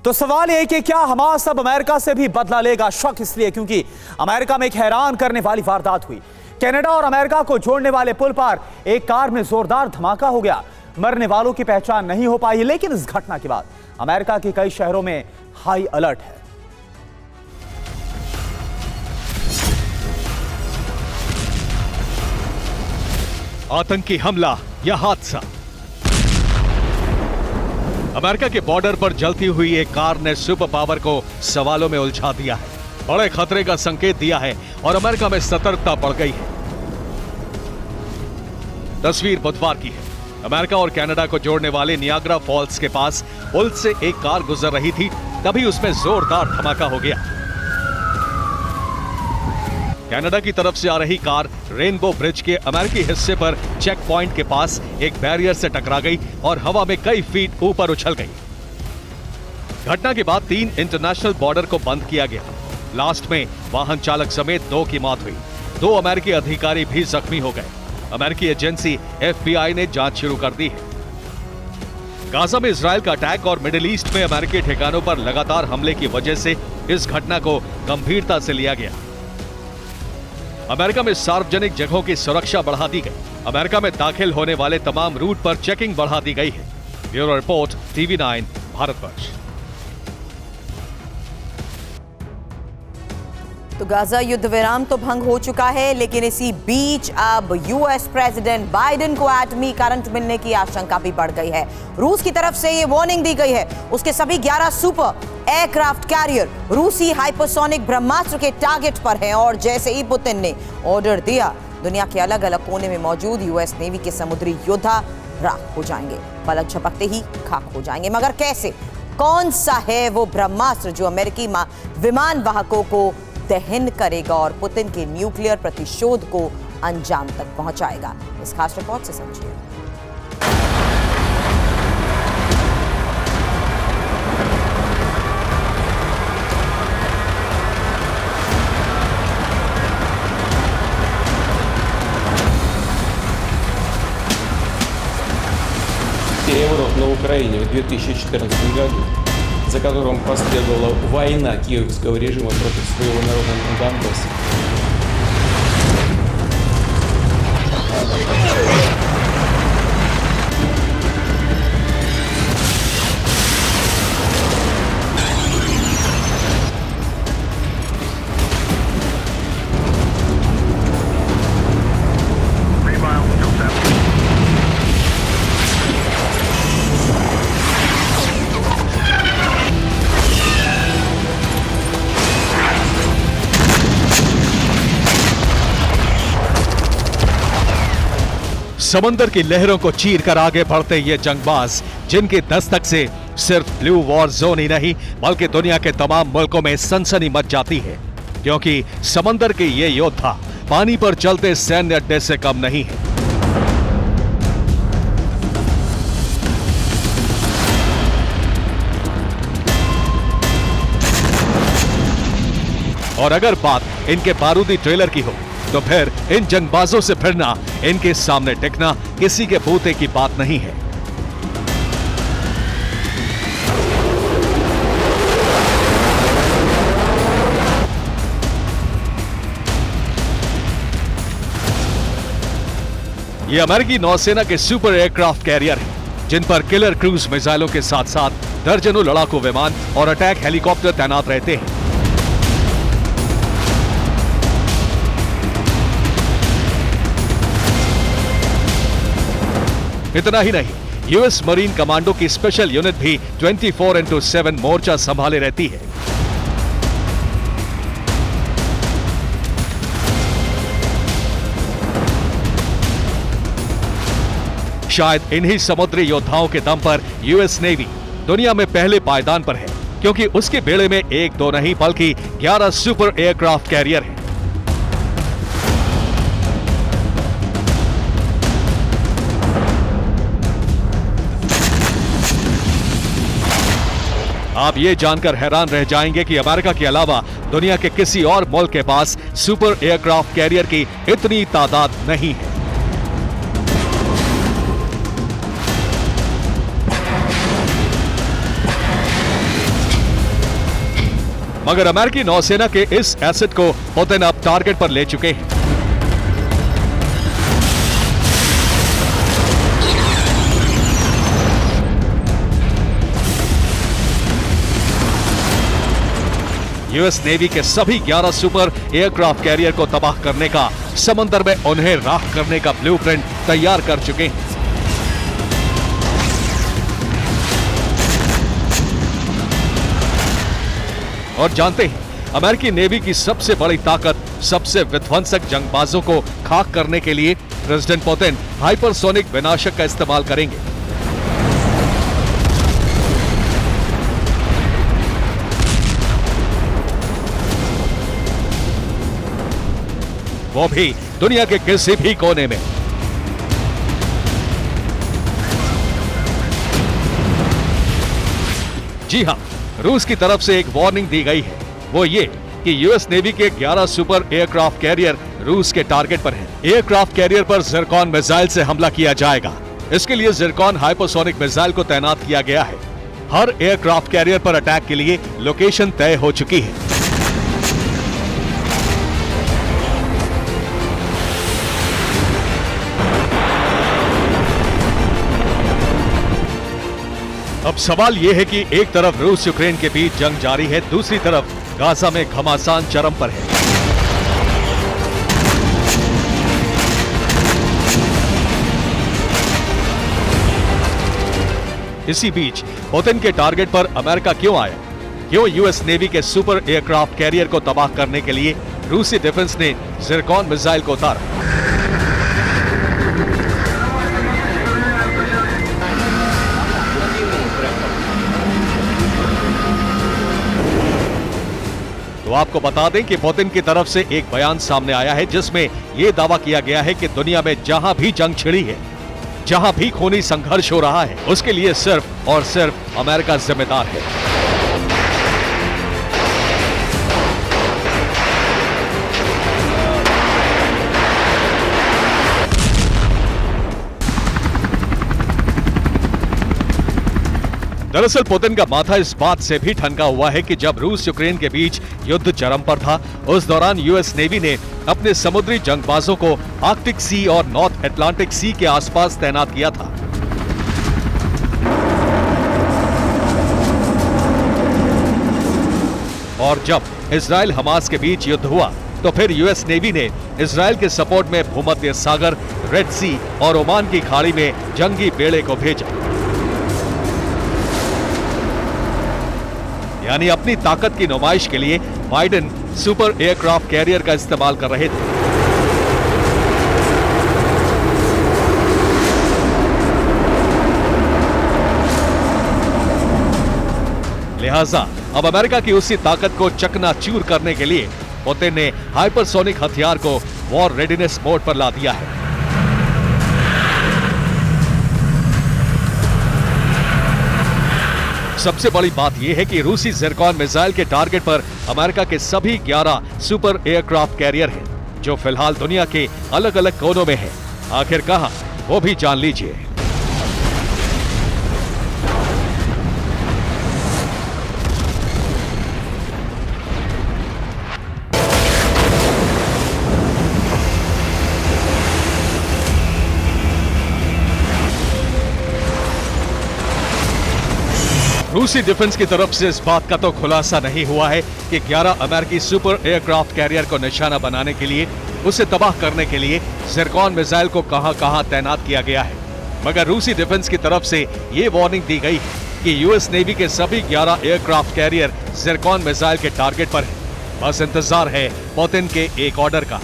तो सवाल यह कि क्या हमास अब अमेरिका से भी बदला लेगा? शक इसलिए क्योंकि अमेरिका में एक हैरान करने वाली वारदात हुई। कनाडा और अमेरिका को जोड़ने वाले पुल पर एक कार में जोरदार धमाका हो गया। मरने वालों की पहचान नहीं हो पाई, लेकिन इस घटना के बाद अमेरिका के कई शहरों में हाई अलर्ट है। आतंकी हमला या हादसा। अमेरिका के बॉर्डर पर जलती हुई एक कार ने सुपर पावर को सवालों में उलझा दिया है, बड़े खतरे का संकेत दिया है और अमेरिका में सतर्कता बढ़ गई है। तस्वीर बुधवार की है। अमेरिका और कनाडा को जोड़ने वाले नियाग्रा फॉल्स के पास पुल से एक कार गुजर रही थी, तभी उसमें जोरदार धमाका हो गया। कनाडा की तरफ से आ रही कार रेनबो ब्रिज के अमेरिकी हिस्से पर चेक पॉइंट के पास एक बैरियर से टकरा गई और हवा में कई फीट ऊपर उछल गई। घटना के बाद 3 इंटरनेशनल बॉर्डर को बंद किया गया। लास्ट में वाहन चालक समेत 2 की मौत हुई। 2 अमेरिकी अधिकारी भी जख्मी हो गए। अमेरिकी एजेंसी FBI ने जांच शुरू कर दी है। गाजा में इजरायल का अटैक और मिडिल ईस्ट में अमेरिकी ठिकानों पर लगातार हमले की वजह से इस घटना को गंभीरता से लिया गया। अमेरिका में सार्वजनिक जगहों की सुरक्षा बढ़ा दी गई। अमेरिका में दाखिल होने वाले तमाम रूट पर चेकिंग बढ़ा दी गई है। Bureau report, TV9 Bharatvarsh. तो गाजा युद्ध विराम तो भंग हो चुका है, लेकिन इसी बीच अब यूएस प्रेसिडेंट बाइडेन को एटमी करंट मिलने की आशंका भी बढ़ गई है। रूस की तरफ से ये वार्निंग दी गई है, उसके सभी 11 सुपर एयरक्राफ्ट कैरियर रूसी हाइपरसोनिक ब्रह्मास्त्र के टारगेट पर हैं और जैसे ही पुतिन ने ऑर्डर दिया, दुनिया के अलग अलग कोने में मौजूद यूएस नेवी के समुद्री योद्धा राख हो जाएंगे, पलक झपकते ही खाक हो जाएंगे। मगर कैसे? कौन सा है वो ब्रह्मास्त्र जो अमेरिकी विमान वाहकों को दहन करेगा और पुतिन के न्यूक्लियर प्रतिशोध को अंजाम तक पहुंचाएगा? इस खास रिपोर्ट से समझिए। Переворот на Украине в 2014 году, за которым последовала война киевского режима против своего народа на Донбассе. समंदर की लहरों को चीर कर आगे बढ़ते ये जंगबाज, जिनके दस्तक से सिर्फ ब्लू वॉर जोन ही नहीं बल्कि दुनिया के तमाम मुल्कों में सनसनी मच जाती है, क्योंकि समंदर के ये योद्धा पानी पर चलते सैन्य अड्डे से कम नहीं है। और अगर बात इनके बारूदी ट्रेलर की हो तो फिर इन जंगबाजों से भिड़ना, इनके सामने टिकना किसी के बूते की बात नहीं है। ये अमेरिकी नौसेना के सुपर एयरक्राफ्ट कैरियर हैं, जिन पर किलर क्रूज मिसाइलों के साथ साथ दर्जनों लड़ाकू विमान और अटैक हेलीकॉप्टर तैनात रहते हैं। इतना ही नहीं, यूएस मरीन कमांडो की स्पेशल यूनिट भी 24/7 मोर्चा संभाले रहती है। शायद इन्हीं समुद्री योद्धाओं के दम पर यूएस नेवी दुनिया में पहले पायदान पर है, क्योंकि उसके बेड़े में 1-2 नहीं बल्कि 11 सुपर एयरक्राफ्ट कैरियर हैं। आप ये जानकर हैरान रह जाएंगे कि अमेरिका के अलावा दुनिया के किसी और मुल्क के पास सुपर एयरक्राफ्ट कैरियर की इतनी तादाद नहीं है। मगर अमेरिकी नौसेना के इस एसेट को पुतिन अब टारगेट पर ले चुके हैं। यूएस नेवी के सभी 11 सुपर एयरक्राफ्ट कैरियर को तबाह करने का, समंदर में उन्हें राख करने का ब्लूप्रिंट तैयार कर चुके हैं। और जानते हैं, अमेरिकी नेवी की सबसे बड़ी ताकत, सबसे विध्वंसक जंगबाजों को खाक करने के लिए प्रेसिडेंट पुतिन हाइपरसोनिक विनाशक का इस्तेमाल करेंगे। वो भी दुनिया के किसी भी कोने में। जी हां, रूस की तरफ से एक वार्निंग दी गई है, वो ये कि यूएस नेवी के 11 सुपर एयरक्राफ्ट कैरियर रूस के टारगेट पर हैं। एयरक्राफ्ट कैरियर पर जिरकॉन मिसाइल से हमला किया जाएगा। इसके लिए जिरकॉन हाइपरसोनिक मिसाइल को तैनात किया गया है। हर एयरक्राफ्ट कैरियर पर अटैक के लिए लोकेशन तय हो चुकी है। अब सवाल यह है कि एक तरफ रूस यूक्रेन के बीच जंग जारी है, दूसरी तरफ गाजा में घमासान चरम पर है। इसी बीच पुतिन के टारगेट पर अमेरिका क्यों आया? क्यों यूएस नेवी के सुपर एयरक्राफ्ट कैरियर को तबाह करने के लिए रूसी डिफेंस ने जिरकॉन मिसाइल को उतारा? तो आपको बता दें कि पुतिन की तरफ से एक बयान सामने आया है, जिसमें यह दावा किया गया है कि दुनिया में जहां भी जंग छिड़ी है, जहां भी खूनी संघर्ष हो रहा है, उसके लिए सिर्फ और सिर्फ अमेरिका जिम्मेदार है। दरअसल पुतिन का माथा इस बात से भी ठनका हुआ है कि जब रूस यूक्रेन के बीच युद्ध चरम पर था, उस दौरान यूएस नेवी ने अपने समुद्री जंगबाजों को आर्कटिक सी और नॉर्थ अटलांटिक सी के आसपास तैनात किया था। और जब इजराइल हमास के बीच युद्ध हुआ, तो फिर यूएस नेवी ने इजराइल के सपोर्ट में भूमध्य सागर, रेड सी और ओमान की खाड़ी में जंगी बेड़े को भेजा। यानी अपनी ताकत की नुमाइश के लिए बाइडेन सुपर एयरक्राफ्ट कैरियर का इस्तेमाल कर रहे थे। लिहाजा अब अमेरिका की उसी ताकत को चकनाचूर करने के लिए पुतिन ने हाइपरसोनिक हथियार को वॉर रेडीनेस मोड पर ला दिया है। सबसे बड़ी बात यह है कि रूसी जिरकॉन मिसाइल के टारगेट पर अमेरिका के सभी 11 सुपर एयरक्राफ्ट कैरियर हैं, जो फिलहाल दुनिया के अलग अलग कोनों में हैं। आखिर कहां, वो भी जान लीजिए। रूसी डिफेंस की तरफ से इस बात का तो खुलासा नहीं हुआ है कि 11 अमेरिकी सुपर एयरक्राफ्ट कैरियर को निशाना बनाने के लिए, उसे तबाह करने के लिए जिरकॉन मिसाइल को कहां-कहां तैनात किया गया है। मगर रूसी डिफेंस की तरफ से यह वार्निंग दी गई है कि यूएस नेवी के सभी 11 एयरक्राफ्ट कैरियर जिरकॉन मिसाइल के टारगेट पर है। बस इंतजार है पुतिन के एक ऑर्डर का।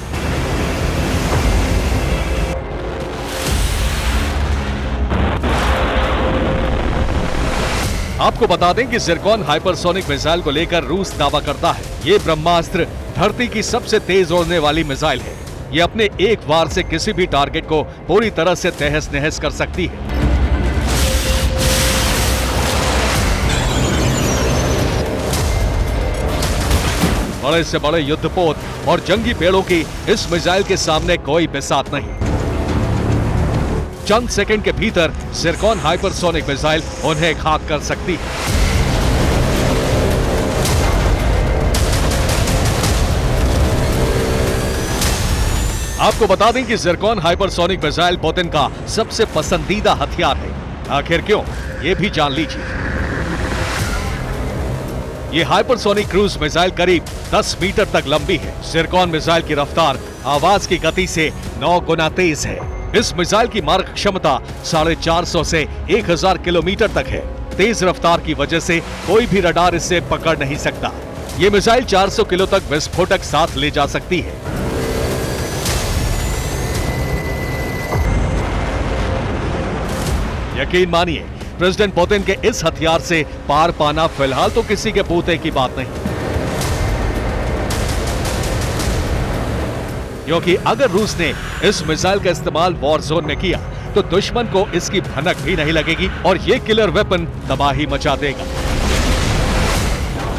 आपको बता दें कि जिरकॉन हाइपरसोनिक मिसाइल को लेकर रूस दावा करता है, ये ब्रह्मास्त्र धरती की सबसे तेज उड़ने वाली मिसाइल है। ये अपने एक वार से किसी भी टारगेट को पूरी तरह से तहस नहस कर सकती है। बड़े से बड़े युद्धपोत और जंगी पेड़ों की इस मिसाइल के सामने कोई बिसात नहीं। चंद सेकंड के भीतर जिरकॉन हाइपरसोनिक मिसाइल उन्हें खाक कर सकती है। आपको बता दें कि ज़िरकॉन हाइपरसोनिक मिसाइल पुतिन का सबसे पसंदीदा हथियार है। आखिर क्यों, ये भी जान लीजिए। ये हाइपरसोनिक क्रूज मिसाइल करीब 10 मीटर तक लंबी है। ज़िरकॉन मिसाइल की रफ्तार आवाज की गति से 9 गुना तेज है। इस मिसाइल की मारक क्षमता 450 से 1000 किलोमीटर तक है। तेज रफ्तार की वजह से कोई भी रडार इसे पकड़ नहीं सकता। ये मिसाइल 400 किलो तक विस्फोटक साथ ले जा सकती है। यकीन मानिए, प्रेसिडेंट पुतिन के इस हथियार से पार पाना फिलहाल तो किसी के पोते की बात नहीं, क्योंकि अगर रूस ने इस मिसाइल का इस्तेमाल वॉर जोन में किया तो दुश्मन को इसकी भनक भी नहीं लगेगी और ये किलर वेपन तबाही मचा देगा।